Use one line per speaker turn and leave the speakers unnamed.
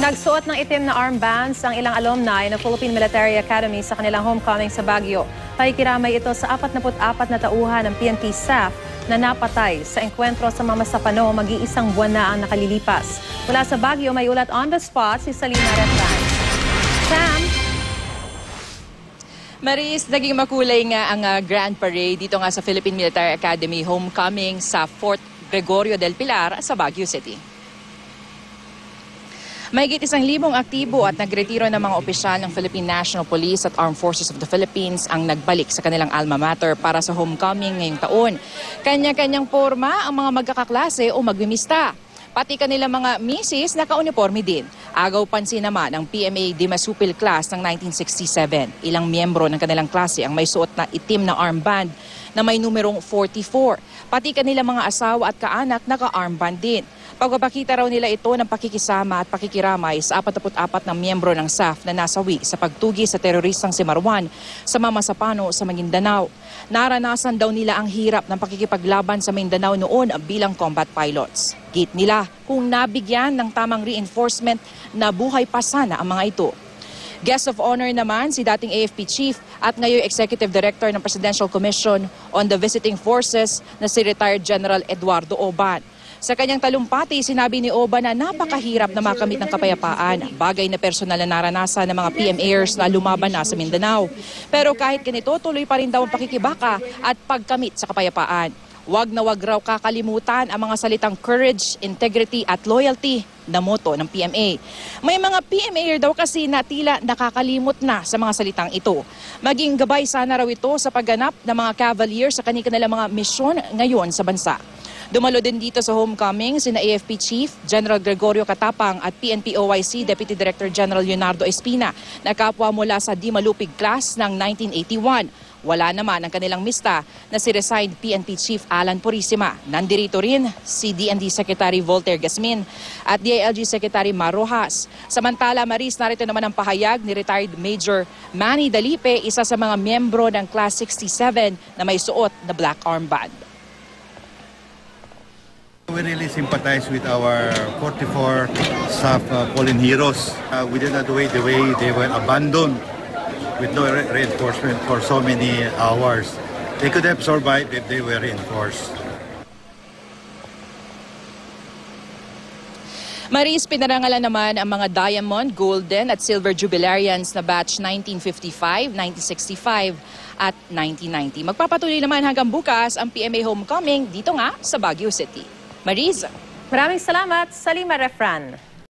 Nagsuot ng itim na armbands ang ilang alumni ng Philippine Military Academy sa kanilang homecoming sa Baguio. Pakikiramay ito sa 44 na tauhan ng PNP staff na napatay sa engkwentro sa mga Masapano mag-iisang buwan na ang nakalilipas. Mula sa Baguio, may ulat on the spot si Salima Refran. Sam?
Maris, naging makulay nga ang Grand Parade dito nga sa Philippine Military Academy homecoming sa Fort Gregorio del Pilar sa Baguio City. Mahigit 1,000 aktibo at nagretiro ng mga opisyal ng Philippine National Police at Armed Forces of the Philippines ang nagbalik sa kanilang alma mater para sa homecoming ngayong taon. Kanya-kanyang forma ang mga magkakaklase o magmimista. Pati kanilang mga misis naka-uniforme din. Agaw pansin naman ang PMA Dimasupil class ng 1967. Ilang miyembro ng kanilang klase ang may suot na itim na armband na may numerong 44. Pati kanilang mga asawa at kaanak naka-armband din. Pagpapakita raw nila ito ng pakikisama at pakikiramay sa 44 na miyembro ng SAF na nasawi sa pagtugi sa teroristang si Marwan sa mga Masapano sa Maguindanao. Naranasan daw nila ang hirap ng pakikipaglaban sa Mindanao noon bilang combat pilots. Git nila kung nabigyan ng tamang reinforcement na buhay pa sana ang mga ito. Guest of honor naman si dating AFP Chief at ngayon Executive Director ng Presidential Commission on the Visiting Forces na si Retired General Eduardo Oban. Sa kanyang talumpati, sinabi ni Oban na napakahirap na makamit ng kapayapaan, bagay na personal na naranasan ng mga PMAers na lumaban na sa Mindanao. Pero kahit ganito, tuloy pa rin daw ang pakikibaka at pagkamit sa kapayapaan. Wag na wag raw kakalimutan ang mga salitang courage, integrity at loyalty na moto ng PMA. May mga PMAer daw kasi na tila nakakalimot na sa mga salitang ito. Maging gabay sana raw ito sa pagganap ng mga Cavaliers sa kanilang mga misyon ngayon sa bansa. Dumalo din dito sa homecoming sina AFP Chief General Gregorio Catapang at PNP OIC Deputy Director General Leonardo Espina na kapwa mula sa Dimalupig class ng 1981. Wala naman ang kanilang mista na si resigned PNP Chief Alan Purisima. Nandirito rin si DND Secretary Voltaire Gasmin at DILG Secretary Mar Rojas. Samantala, Maris, narito naman ang pahayag ni retired Major Manny Dalipe, isa sa mga miyembro ng Class 67 na may suot na black armband.
We really sympathize with our 44 SAF fallen heroes. We did not wait the way they were abandoned with no reinforcement for so many hours. They could have survived if they were reinforced.
Maris, pinarangalan naman ang mga Diamond, Golden at Silver Jubilarians na batch 1955, 1965 at 1990. Magpapatuloy naman hanggang bukas ang PMA Homecoming dito nga sa Baguio City. Maris.
Maraming salamat, Salima Refran.